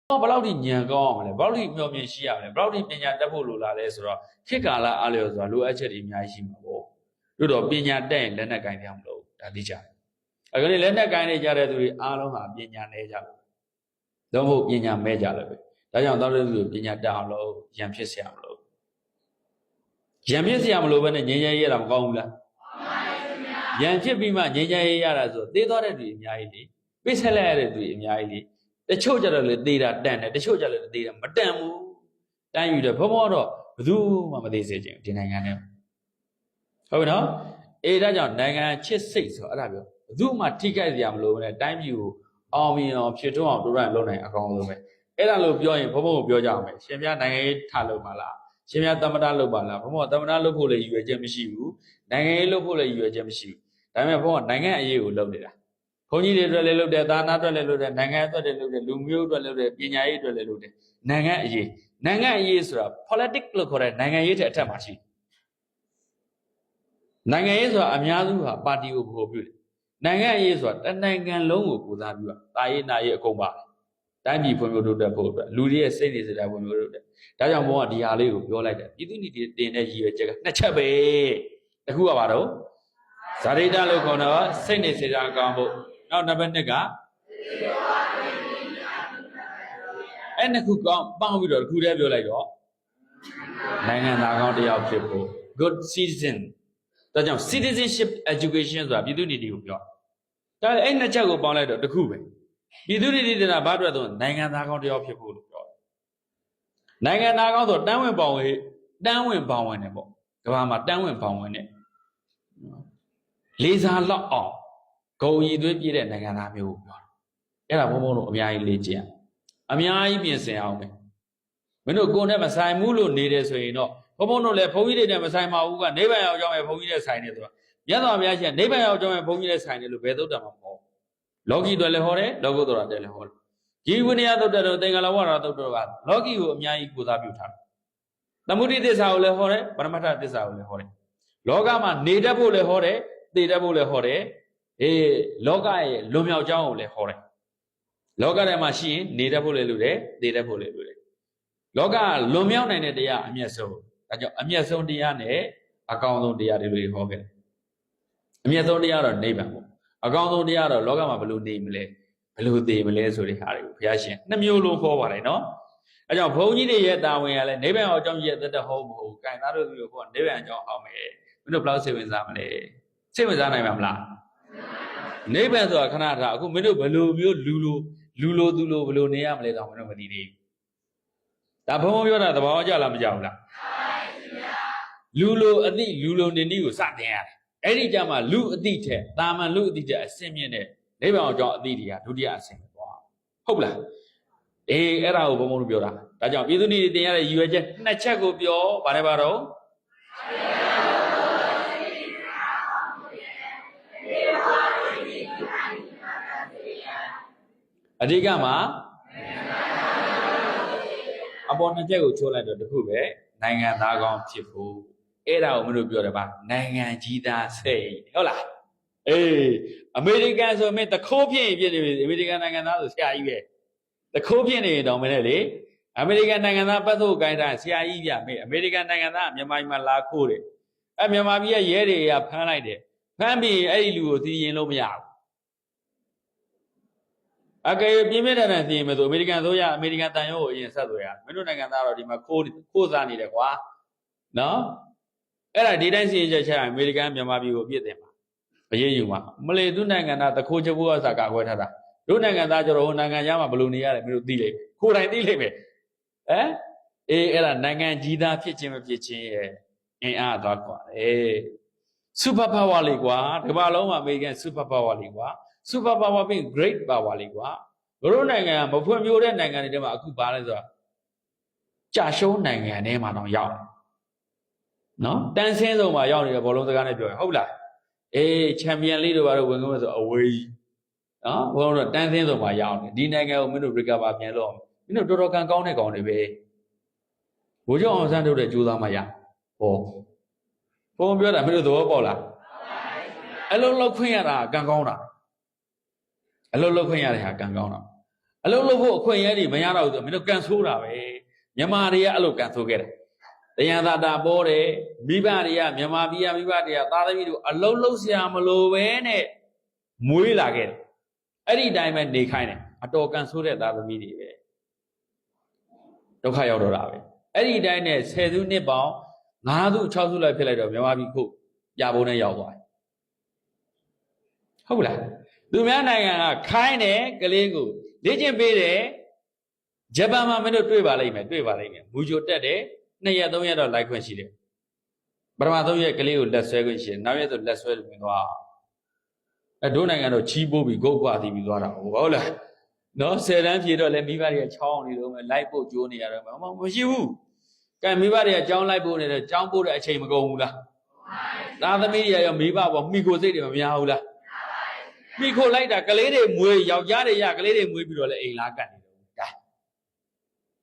ဘလောက်ထိညံကောင်းအောင်လဲဘလောက်ထိမျှော်မြင်ရှိရမလဲဘလောက်ထိပညာတတ်ဖို့လိုလာလဲဆိုတော့ခေတ်ကာလအားလျော်ဆိုတာလိုအပ်ချက်တွေအများကြီးရှိမှာပေါ့တို့တော့ပညာတတ်ရင်လက်နဲ့ကင်ပြမလို့ဒါသိကြတယ်အခုနေ့လက်နဲ့ကင်နေကြတဲ့သူတွေအားလုံးဟာပညာနည်းကြတယ်တော့ဟုတ်ပညာမဲ့ကြတယ်ပဲဒါကြောင့်တောက်တဲ့သူပညာတတ်အောင်လို့ရံဖြစ်เสียမလို့ရံဖြစ်เสียမလို့ပဲနဲ့ငြိမ်းချမ်းရေးရတာမကောင်းဘူးလားရံဖြစ်ပြီးမှငြိမ်းချမ်းရေးရတာဆိုသေသွားတဲ့သူအများကြီးလေပိတ်ဆက်လိုက်ရတဲ့သူအများကြီးလေတချို့ကြတော့လေသေတာတန်တယ်တချို့ကြလည်းသေတာမတန်ဘူးတန်းယူတယ်ဘုံဘောတော့ဘယ်သူမှမသေးစေချင်ဒီနိုင်ငံထဲဟုတ်ပြီနော်အေးဒါကြောင့်နိုင်ငံချစ်စိတ်ဆိုအဲ့ဒါပြောဘယ်သူမှထိခိုက်စရာမလိုဘူးနဲ့တိုင်းပြည်ကိုအောင်မြင်အောင်ဖြစ်ထွန်းအောင်တို့ရလုပ်နိုင်အကောင်းဆုံးပဲအဲ့ဒါလို့ပြောရင်ဘုံဘောကိုပြောကြအောင်မယ်ရှင်ပြနိုင်ငံရေးထားလို့ပါလားရှင်ပြသမ္မတလုပ်ပါလားဘုံဘောသမ္မတလုပ်ဖို့လည်းရည်ရွယ်ချက်မရှိဘူးနိုင်ငံရေးလုပ်ဖို့လည်းရည်ရွယ်ချက်မရှိဘူးဒါပေမဲ့ဘုံကနိုင်ငံအရေးကိုလုပ်နေတာဘုန်းကြီးတွေအတွက်လည်းလုပ်တယ်သာနာအတွက်လည်းလုပ်တယ်နိုင်ငံအတွက်လည်းလုပ်တယ်လူမျိုးအတွက်လည်းလုပ်တယ်ပညာရေးအတွက်လည်းလုပ်တယ်နိုင်ငံအရေးဆိုတာ politics လို့ခေါ်တဲ့နိုင်ငံရေးတဲ့အထက်မှာရှိနိုင်ငံရေးဆိုတာအများစုဟာပါတီကိုပို့ပြုတယ်နိုင်ငံရေးဆိုတာတနိုင်ငံလုံးကိုကိုစားပြုတာရေးနာရေးအကုန်ပါတယ်တိုင်းပြည်ဖွံ့ဖြိုးတိုးတက်ဖို့အတွက်လူတွေရဲ့စိတ်နေစိတ်ဓာတ်ဖွံ့ဖြိုးတိုးတက်ဒါကြောင့်ဘုံကဒီဟာလေးကိုပြောလိုက်တယ်ပြည်သူ့ညီတင်တဲ့ရည်ရွယ်ချက်ကနှစ်ချက်ပဲတစ်ခုကဘာတော့ဇာတိတလို့ခေါ်တော့စိတ်နေစိတ်ဓာတ်ကောင်းဖို့နောက်နံပါတ်2ကအဲ့နှစ်ခုကောင်းပေါင်းပြီးတော့တစ်ခုတည်းပြောလိုက်တော့နိုင်ငံသားကောင်းတစ်ယောက်ဖြစ်ဖို့ good citizen ဒါကြောင့် citizenship education ဆိုတာပြည်သူ့ညီတီကိုပြောဒါလည်းအဲ့နှစ်ချက်ကိုပေါင်းလိုက်တော့တစ်ခုပဲပြည်သူ့ညီတီတင်တာဘာအတွက်တော့နိုင်ငံသားကောင်းတစ်ယောက်ဖြစ်ဖို့လို့ပြောနိုင်ငံသားကောင်းဆိုတန်းဝင်ပေါဝင်တယ်ပေါ့ကဘာမှာတန်းဝင်ပေါဝင်တယ်လေးစားလောက်အောင်ဂုံရည်သွေးပြည့်တဲ့နိုင်ငံသားမျိုးကိုပြောတာအဲ့ဒါဘုံဘုံတို့အများကြီးလေ့ကျင့်အများကြီးပြင်ဆင်အောင်ပဲမင်းတို့ကိုယ်နဲ့မဆိုင်ဘူးလို့နေတယ်ဆိုရင်တော့ဘုံဘုံတို့လည်းဘုန်းကြီးတွေနဲ့မဆိုင်ပါဘူးကနိဗ္ဗာန်ရောက်ကြောင်းရဲ့ဘုန်းကြီးနဲ့ဆိုင်နေဆိုတာမြတ်စွာဘုရားရှင်နိဗ္ဗာန်ရောက်ကြောင်းရဲ့ဘုန်းကြီးနဲ့ဆိုင်တယ်လို့ဘယ်သုတ္တမှာမဟုတ်လောကီတွေလည်းဟောတယ်လောကုတ္တရာတွေလည်းဟောတယ်ဒီဝိနည်းသုတ္တတော်သင်္ကလဝရသုတ္တတော်ကလောကီကိုအများကြီးကိုစားပြုထားတယ်သမုဒိသစ္စာကိုလည်းဟောတယ်ပရမတ္ထသစ္စာကိုလည်းဟောတယ်လောကမှာနေတတ်ဖို့လည်းဟောတယ်သိတတ်ဖို့လည်းဟောတယ်လောကရဲ့လွန်မြောက်ကြောင်းကိုလည်းဟောတယ်လောကထဲမှာရှိရင်နေတတ်ဖို့လည်းလိုတယ်သိတတ်ဖို့လည်းလိုတယ်လောကလွန်မြောက်နိုင်တဲ့တရားအမျက်ဆုံးဒါကြောင့်အမျက်ဆုံးတရားနဲ့အကောင်းဆုံးတရားတွေလို့ဟောခဲ့တယ်အမျက်ဆုံးတရားတော့နိဗ္ဗာန်ပေါ့အကောင်းဆုံးတရားတော့လောကမှာဘယ်လိုနေမလဲဘယ်လိုသိမလဲဆိုတဲ့ဟာတွေကိုဘုရားရှင်နှစ်မျိုးလုံးဟောပါတယ်နော်အဲကြောင့်ဘုန်းကြီးတွေရဲ့တာဝန်ကလည်းနိဗ္ဗာန်အကြောင်းကြီးရဲ့တတ်ဟောမဟုတ်ဘူး။ကဲသားတို့မျိုးကနိဗ္ဗာန်အကြောင်းဟောမယ်။မင်းတို့ဘယ်လောက်စိတ်ဝင်စားမလဲ။စိတ်ဝင်စားနိုင်မှာမလား။နိဗ္ဗာန်ဆိုတာခဏထားအခုမင်းတို့ဘယ်လိုမျိုးလူလိုသူလိုဘယ်လိုနေရမလဲတော့မင်းတို့မသိသေးဘူး။ဒါဘုန်းပြောတာသဘောကျလားမကြဘူးလား။လူလိုအသိလူလိုနေနည်းကိုစတင်ရတယ်။အဲ့ဒီကြမှာလူအသိထက်တာမန်လူအသိထက်အစင်မြင့်တဲ့နိဗ္ဗာန်အကြောင်းအသိတွေကဒုတိယအဆင့်ပဲသွား။ဟုတ်လား။အဲ့ဒါကိုဘုံဘုံတို့ပြောတာဒါကြောင့်ပြည်သူတွေတင်ရတဲ့ရည်ရွယ်ချက်နှစ်ချက်ကိုပြောဗါတယ်ပါတော့အဓိကမှာအပေါ်နှစ်ချက်ကိုချိုးလိုက်တော့တခုပဲနိုင်ငံသားကောင်းဖြစ်ဖို့အဲ့ဒါကိုမလို့ပြောတယ်ပါနိုင်ငံကြီးသားစိတ်ဟုတ်လားအမေရိကန်ဆိုမင်းတခိုးဖြစ်နေပြီအမေရိကန်နိုင်ငံသားဆိုဆရာကြီးပဲတခိုးဖြစ်နေတော့မင်းလေအမေရိကန်နိုင်ငံသားပတ်သက်ကိုင်းတာဆရာကြီးပြမေးအမေရိကန်နိုင်ငံသားမြန်မာပြည်မှာလာခိုးတယ်မြန်မာပြည်ရဲ့ရဲတွေကဖမ်းလိုက်တယ်ဖမ်းပြီးအဲ့ဒီလူကိုသိရင်လို့မရဘူးအကယ်ပြင်းပြတဲ့တန်သိရင်မဆိုအမေရိကန်ဆိုရအမေရိကန်တန်ရုံးကိုအရင်ဆက်သွယ်ရမင်းတို့နိုင်ငံသားတော့ဒီမှာခိုးစားနေတယ်ကွာနော်အဲ့ဒါဒီတိုင်းစီရင်ချက်ချအမေရိကန်မြန်မာပြည်ကိုအပြစ်တင်ပါမရေးယူပါမလေသူနိုင်ငံသားတခိုးချက်ဖို့အစားကာကွယ်ထားတာတို့နိုင်ငံသားကျတော့ဟိုနိုင်ငံသားမှာဘယ်လိုနေရတယ်မင်းတို့သိလိမ့်မယ်ကိုယ်တိုင်သိလိမ့်မယ်အဲ့ဒါနိုင်ငံကြီးသားဖြစ်ခြင်းမဖြစ်ခြင်းရဲ့အင်အားသွားကွာစူပါပါဝါလေးကွာဒီဘာလုံးမှာအမေရိကန်စူပါပါဝါလေးကွာစူပါပါဝါပြီး great power လေးကွာတို့နိုင်ငံမဖွံ့ဖြိုးတဲ့နိုင်ငံတွေထဲမှာအခုပါလဲဆိုတော့ကြာရှုံးနိုင်ငံထဲမှာတော့ရောက်နော်တန်းစင်းဆုံးမှာရောက်နေတဲ့ဘောလုံးစကားနဲ့ပြောရင်ဟုတ်လားချန်ပီယံလိတို့ဘာလို့ဝင်ကုန်ဆိုအဝေးနော်ဘောလုံးတော့တန်းစင်းဆုံးမှာရောက်နေဒီနိုင်ငံကိုမင်းတို့ recover ပြန်လို့မင်းတို့တော်တော်ကံကောင်းတဲ့ကောင်တွေပဲဘိုးကျောင်းအောင်ဆန်းတို့တဲ့ကြိုးစားမှရဟောဘုံပြောတာမင်းတို့သဘောပေါက်လားအလုံးလောက်ခွင့်ရတာကံကောင်းတာအလုံးလောက်ခွင့်ရတဲ့ဟာကံကောင်းတာ အလုံးလုံးဖို့အခွင့်အရေးတွေမရတော့ဘူးဆိုမင်းတို့ကန်ဆိုးတာပဲမြန်မာတွေကအဲ့လိုကန်ဆိုးခဲ့တယ်တရားသာတာပေါ်တယ်မိဘတွေကမြန်မာပြည်ကမိဘတွေကသားသမီးတို့အလုံးလုံးဆရာမလို့ပဲနဲ့မွေးလာခဲ့တယ်အဲ့ဒီတိုင်းပဲနေခိုင်းတယ်အတော်ကန်ဆိုးတဲ့သားသမီးတွေပဲဒုက္ခရောက်တော့တာပဲအဲ့ဒီတိုင်းနဲ့10စုနှစ်ပေါင်း9စု6စုလိုက်ဖြစ်လိုက်တော့မြန်မာပြည်ခုပြပုံနဲ့ရောက်သွားတယ်ဟုတ်လားသူများနိုင်ငံကခိုင်းတယ်ကလေးကိုလေ့ကျင့်ပေးတယ်ဂျပန်မှာမင်းတို့တွေ့ပါလိမ့်မယ်မူဂျိုတက်တယ်2ရက်3ရက်တော့လိုက်ခွင့်ရှိတယ်ပထမ3ရက်ကလေးကိုလက်ဆွဲခွင့်ရှိတယ်နောက်ရက်ဆိုလက်ဆွဲလို့ဝင်သွားဒုနိုင်ငံတော့ချီးပိုးပြီးဂုတ်ကွာတီးပြီးသွားတာဟုတ်လားနော်10တန်းဖြေတော့လည်းမိဘတွေကချောင်းနေတော့မယ်လိုက်ဖို့ကြိုးနေရတော့မရှိဘူးကဲမိဘတွေကကြောင်းလိုက်ဖို့နေတယ်ကြောင်းပို့တဲ့အချိန်မကုန်ဘူးလားသားသမီးတွေရောမိဘပေါ်မိခိုစိတ်တွေမများဘူးလားမိခိုလိုက်တာကလေးတွေမွေးယောက်ျားတွေရကလေးတွေမွေးပြီးတော့လည်းအိမ်လားကတ်နေတယ်ကဲ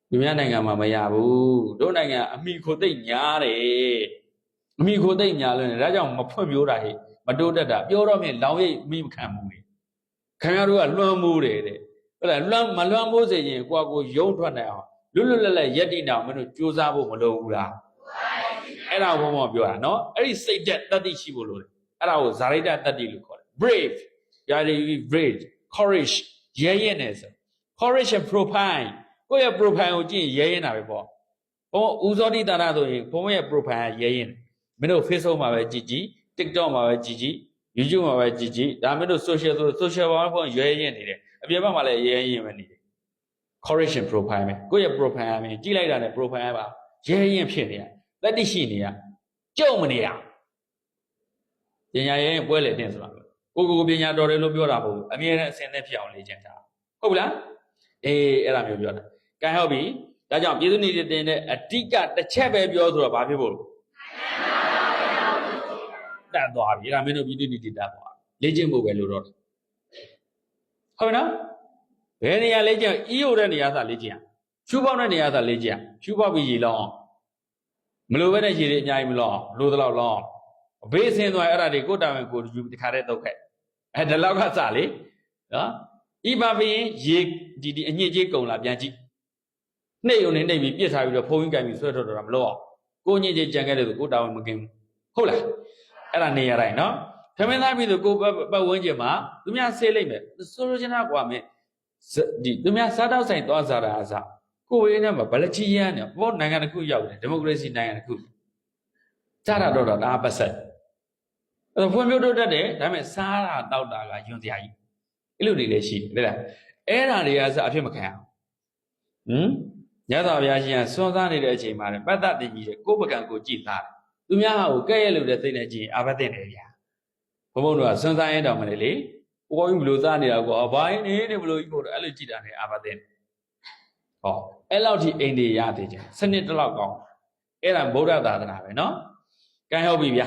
သူများနိုင်ငံမှာမရဘူးတို့နိုင်ငံအမိခိုသိပ်ညားတယ်အမိခိုသိပ်ညားလို့ဒါကြောင့်မဖွံ့ဖြိုးတာဟဲ့မတိုးတက်တာပြောတော့မြင်လောင်ရိပ်မိမခံဘူးလေခင်ဗျားတို့ကလွှမ်းမိုးတယ်တဲ့ဟုတ်လားမလွှမ်းမိုးစေရင်ကိုယ့်ကိုယုံထွက်နိုင်အောင်လွတ်လွတ်လပ်လပ်ရက်တိတောင်မင်းတို့စူးစမ်းဖို့မလိုဘူးလားအဲ့ဒါဘုံဘုံပြောတာနော်အဲ့ဒီစိတ်သက်တတိရှိဖို့လိုတယ်အဲ့ဒါကိုဇာရိတတတိလို့ခေါ်တယ် brave ယာရီ brave courage ရဲရဲနေဆို courage and profile ကိုယ့်ရဲ့ profile ကိုကြည့်ရဲရဲတာပဲပေါ့ဘုံဦးစောတိတာရဆိုရင်ဘုံရဲ့ profile ရဲရဲမင်းတို့ Facebook မှာပဲကြည့်ကြည့် TikTok မှာပဲကြည့်ကြည့် YouTube မှာပဲကြည့်ကြည့်ဒါမင်းတို့ social ဘာမှရဲရဲနေတယ်အပြင်ဘက်မှာလည်းရဲရဲပဲနေတယ် correction profile ပဲကိုယ့်ရဲ့ profile ပဲကြည့်လိုက်တာနဲ့ profile ပါရဲရင်ဖြစ်နေရလက်တိရှိနေရကြုံမနေရပညာရဲပွဲလေတင်ဆိုတာကိုပညာတော်တယ်လို့ပြောတာမဟုတ်ဘူးအမြဲတမ်းအစင်သက်ဖြစ်အောင်လေ့ကျင့်တာဟုတ်ပြီလားအေးအဲ့ဒါမျိုးပြောတာကဲဟုတ်ပြီဒါကြောင့်ပြည်သူနေတင်တဲ့အဓိကတစ်ချက်ပဲပြောဆိုတော့ဘာဖြစ်ဖို့တတ်သွားပြီဒါမင်းတို့ပြည်သူနေတတ်သွားလေ့ကျင့်ဖို့ပဲလို့တော့ဟုတ်ပြီနော်ဘယ်နေရာလေ့ကျင့်အီးရိုတဲ့နေရာသာလေ့ကျင့်ရှူပေါက်တဲ့နေရာသာလေ့ကျင့်ရှူပေါက်ပြီးရေလောင်းမလိုပဲတဲ့ရေတွေအများကြီးမလောင်းလိုသလောက်လောင်းဘေးဆင်းသွားအဲ့ဒါတွေကိုတာဝန်ကိုယူတခါတည်းတုတ်ခဲ့ဒီလောက်ကစလေနော်ဤပါပြီးရေဒီအညစ်အကြေးကုန်လာပြန်ကြည့်နှိမ့်ုံနဲ့နှိမ့်ပြီးပြစ်ထားပြီးတော့ဖုံးကြီးကင်ပြီးဆွဲထွက်တော့တာမလို့အောင်ကိုညစ်ကြေးကြံခဲ့တဲ့ဆိုကိုတာဝန်မကင်းဘူးဟုတ်လားအဲ့ဒါနေရတိုင်းနော်ထမင်းသားပြီးဆိုကိုပတ်ဝန်းကျင်မှာသူများဆေးလိုက်မယ်ဆိုလိုချင်တာကွာမင်းဒီသူများစားတော့ဆိုင်သွားစားတာအစားကိုယ်ရင်းနဲ့မှာဗလချီရန်နဲ့ဘောနိုင်ငံတစ်ခုရောက်တယ်ဒီမိုကရေစီနိုင်ငံတစ်ခုကြားတာတော့ဒါပတ်ဆက်အဲ့တော့ဖွံ့ဖြိုးတိုးတက်တယ်ဒါပေမဲ့စားတာတောက်တာကယွန်စရာကြီးအဲ့လိုတွေလည်းရှိတယ်လေအဲ့ဒါတွေကစအဖြစ်မခံအောင်ညသာဗျာရှင်ကစွန့်စားနေတဲ့အချိန်မှာပတ်သက်တင်ကြီးတဲ့ကိုယ်ပကံကိုကြည်သားတယ်သူများဟာကိုကဲ့ရဲ့လို့တဲ့သိနေကြည့်အာဘတ်တင်တယ်ဗျာဘုံဘုံတို့ကစွန့်စားရင်တောင်မလေလေကိုယ်ကြီးဘလို့စားနေတာကိုဘာင်းနေဘလို့ကြီးကိုအဲ့လိုကြည့်တာနဲ့အာဘတ်တင်ဟောအဲ့လောက်ထိအိမ်တွေရသေးကြစနစ်တလောက်ကောင်းအဲ့ဒါဗုဒ္ဓသာသနာပဲနော်ကဲဟုတ်ပြီဗျာ